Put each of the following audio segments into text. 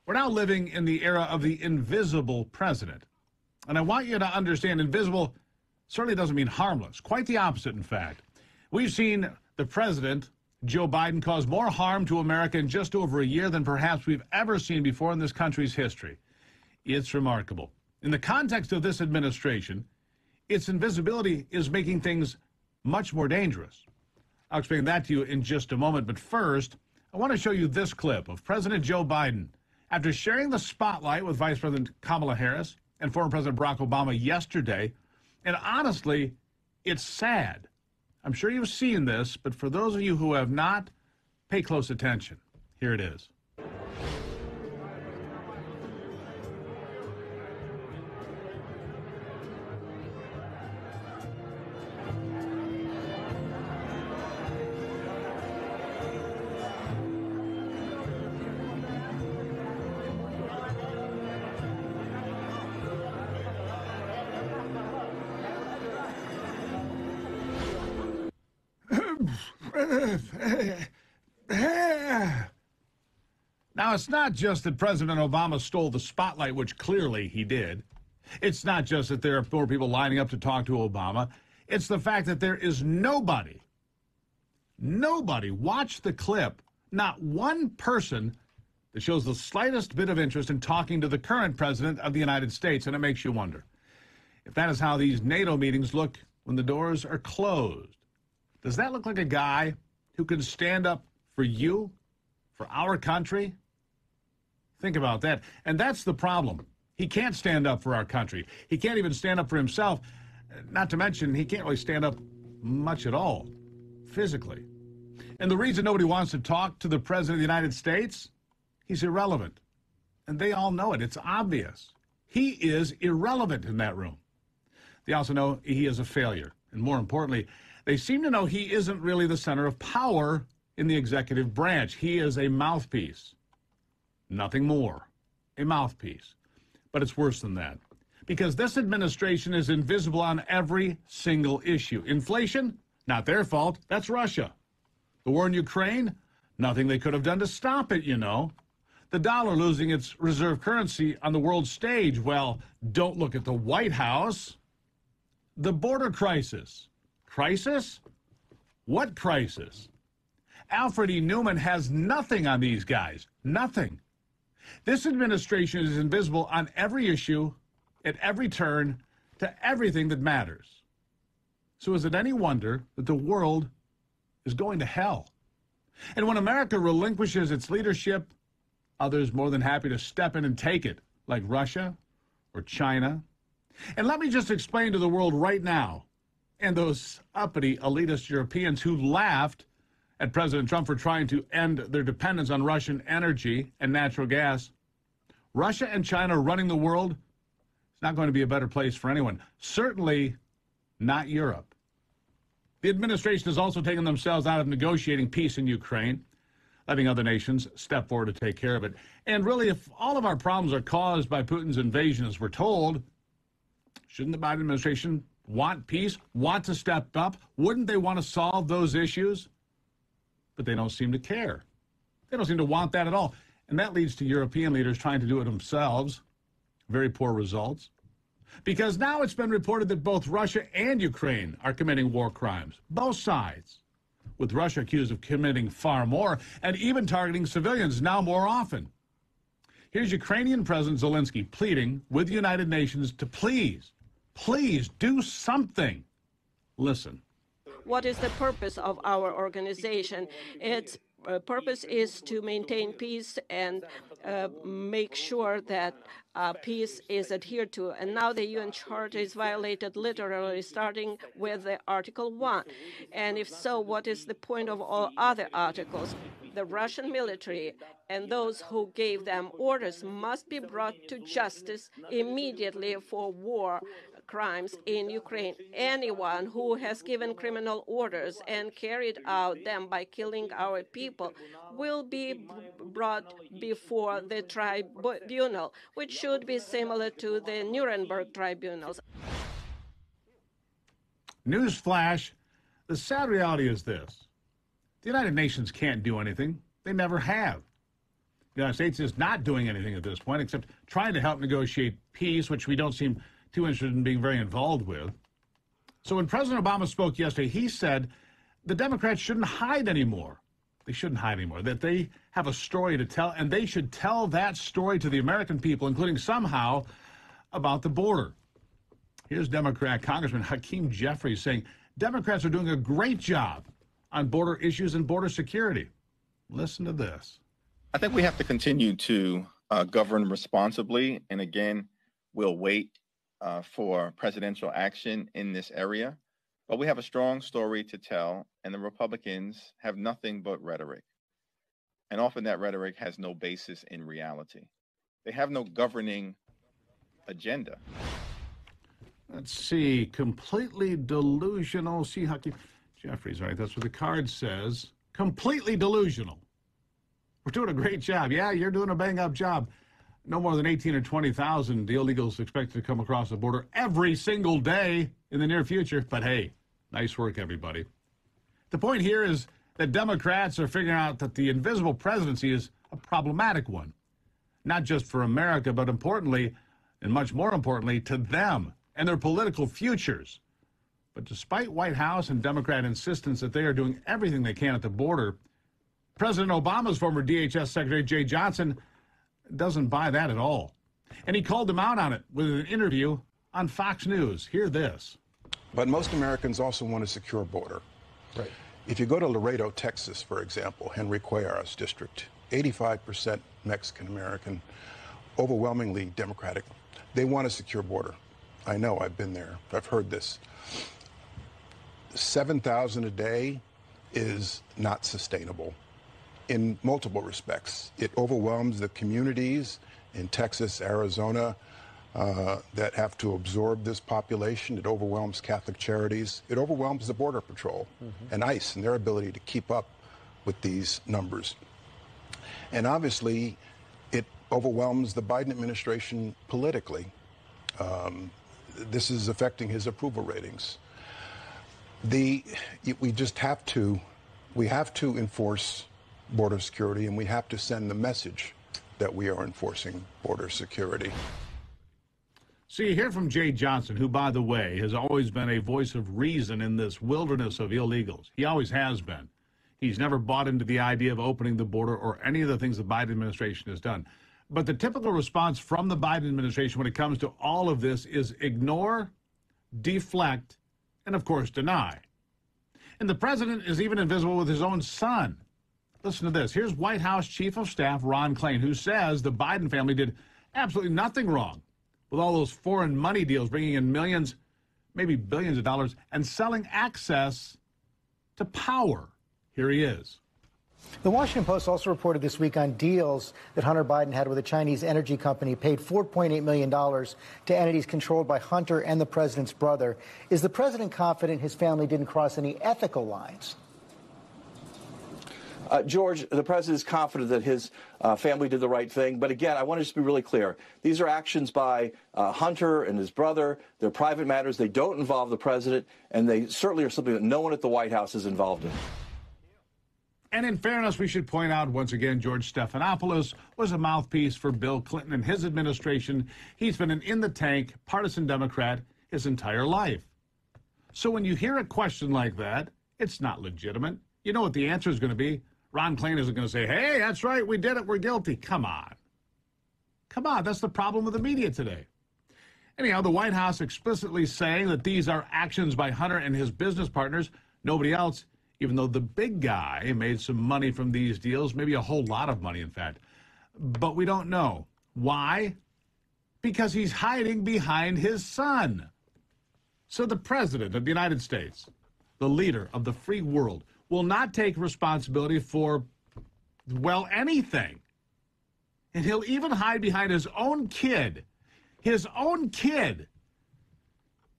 We're now living in the era of the invisible president. And I want you to understand invisible certainly doesn't mean harmless. Quite the opposite, in fact. We've seen the president, Joe Biden, cause more harm to America in just over a year than perhaps we've ever seen before in this country's history. It's remarkable. In the context of this administration, its invisibility is making things much more dangerous. I'll explain that to you in just a moment, but first, I want to show you this clip of President Joe Biden after sharing the spotlight with Vice President Kamala Harris and former President Barack Obama yesterday. And honestly, it's sad. I'm sure you've seen this, but for those of you who have not, pay close attention. Here it is. Now, it's not just that President Obama stole the spotlight, which clearly he did. It's not just that there are more people lining up to talk to Obama. It's the fact that there is nobody, watch the clip, not one person that shows the slightest bit of interest in talking to the current president of the United States. And it makes you wonder if that is how these NATO meetings look when the doors are closed. Does that look like a guy who can stand up for you, for our country? Think about that. And that's the problem. He can't stand up for our country. He can't even stand up for himself. Not to mention, he can't really stand up much at all, physically. And the reason nobody wants to talk to the President of the United States, he's irrelevant. And they all know it. It's obvious. He is irrelevant in that room. They also know he is a failure. And more importantly, they seem to know he isn't really the center of power in the executive branch. He is a mouthpiece. Nothing more. A mouthpiece. But it's worse than that. Because this administration is invisible on every single issue. Inflation? Not their fault. That's Russia. The war in Ukraine? Nothing they could have done to stop it, you know. The dollar losing its reserve currency on the world stage? Well, don't look at the White House. The border crisis. Crisis? What crisis? Alfred E. Newman has nothing on these guys. Nothing. This administration is invisible on every issue, at every turn, to everything that matters. So is it any wonder that the world is going to hell? And when America relinquishes its leadership, others more than happy to step in and take it, like Russia or China. And let me just explain to the world right now, and those uppity elitist Europeans who laughed at President Trump for trying to end their dependence on Russian energy and natural gas. Russia and China running the world, it's not going to be a better place for anyone. Certainly not Europe. The administration has also taken themselves out of negotiating peace in Ukraine, letting other nations step forward to take care of it. And really, if all of our problems are caused by Putin's invasion, as we're told, shouldn't the Biden administration want peace, want to step up? Wouldn't they want to solve those issues? But they don't seem to care. They don't seem to want that at all. And that leads to European leaders trying to do it themselves. Very poor results. Because now it's been reported that both Russia and Ukraine are committing war crimes. Both sides. With Russia accused of committing far more and even targeting civilians now more often. Here's Ukrainian President Zelensky pleading with the United Nations to please do something. Listen. What is the purpose of our organization? Its purpose is to maintain peace and make sure that peace is adhered to. And now the UN Charter is violated literally, starting with the Article 1. And if so, what is the point of all other articles? The Russian military and those who gave them orders must be brought to justice immediately for war crimes in Ukraine. Anyone who has given criminal orders and carried out them by killing our people will be brought before the tribunal, which should be similar to the Nuremberg tribunals. Newsflash, the sad reality is this. The United Nations can't do anything. They never have. The United States is not doing anything at this point except trying to help negotiate peace, which we don't seem too interested in being very involved with. So when President Obama spoke yesterday, he said the Democrats shouldn't hide anymore. They shouldn't hide anymore, that they have a story to tell, and they should tell that story to the American people, including somehow about the border. Here's Democrat Congressman Hakeem Jeffries saying Democrats are doing a great job on border issues and border security. Listen to this. I think we have to continue to govern responsibly. And again, we'll wait for presidential action in this area. But we have a strong story to tell, and the Republicans have nothing but rhetoric. And often that rhetoric has no basis in reality. They have no governing agenda. Let's see, completely delusional. See, Hakeem Jeffries, right? That's what the card says. Completely delusional. We're doing a great job. Yeah, you're doing a bang-up job. No more than 18 or 20,000 illegals expected to come across the border every single day in the near future. But hey, nice work, everybody. The point here is that Democrats are figuring out that the invisible presidency is a problematic one, not just for America, but importantly, and much more importantly, to them and their political futures. But despite White House and Democrat insistence that they are doing everything they can at the border, President Obama's former DHS Secretary Jay Johnson doesn't buy that at all. And he called them out on it with an interview on Fox News. Hear this. But most Americans also want a secure border. Right. If you go to Laredo, Texas, for example, Henry Cuellar's district, 85% Mexican-American, overwhelmingly Democratic. They want a secure border. I know, I've been there. I've heard this. 7,000 a day is not sustainable in multiple respects. It overwhelms the communities in Texas, Arizona, that have to absorb this population. It overwhelms Catholic Charities. It overwhelms the Border Patrol and ICE and their ability to keep up with these numbers. And obviously, it overwhelms the Biden administration politically. This is affecting his approval ratings. We have to enforce border security, and we have to send the message that we are enforcing border security. So you hear from Jay Johnson, who, by the way, has always been a voice of reason in this wilderness of illegals. He always has been. He's never bought into the idea of opening the border or any of the things the Biden administration has done. But the typical response from the Biden administration when it comes to all of this is ignore, deflect, and, of course, deny. And the president is even invisible with his own son. Listen to this. Here's White House Chief of Staff Ron Klain, who says the Biden family did absolutely nothing wrong with all those foreign money deals, bringing in millions, maybe billions of dollars, and selling access to power. Here he is. The Washington Post also reported this week on deals that Hunter Biden had with a Chinese energy company, paid $4.8 million to entities controlled by Hunter and the president's brother. Is the president confident his family didn't cross any ethical lines? George, the president is confident that his family did the right thing. But again, I want to just be really clear. These are actions by Hunter and his brother. They're private matters. They don't involve the president, and they certainly are something that no one at the White House is involved in. And in fairness, we should point out once again, George Stephanopoulos was a mouthpiece for Bill Clinton and his administration. He's been an in-the-tank partisan Democrat his entire life. So when you hear a question like that, it's not legitimate. You know what the answer is going to be. Ron Klain isn't going to say, hey, that's right, we did it, we're guilty. Come on. Come on, that's the problem with the media today. Anyhow, the White House explicitly saying that these are actions by Hunter and his business partners, nobody else, even though the big guy made some money from these deals, maybe a whole lot of money, in fact. But we don't know. Why? Because he's hiding behind his son. So the president of the United States, the leader of the free world, will not take responsibility for, well, anything. And he'll even hide behind his own kid. His own kid.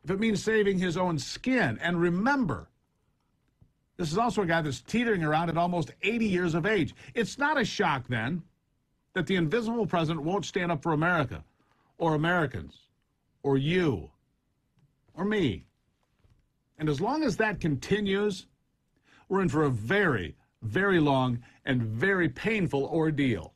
If it means saving his own skin. And remember, this is also a guy that's teetering around at almost 80 years of age. It's not a shock, then, that the invisible president won't stand up for America, or Americans, or you, or me. And as long as that continues, we're in for a very, very long and very painful ordeal.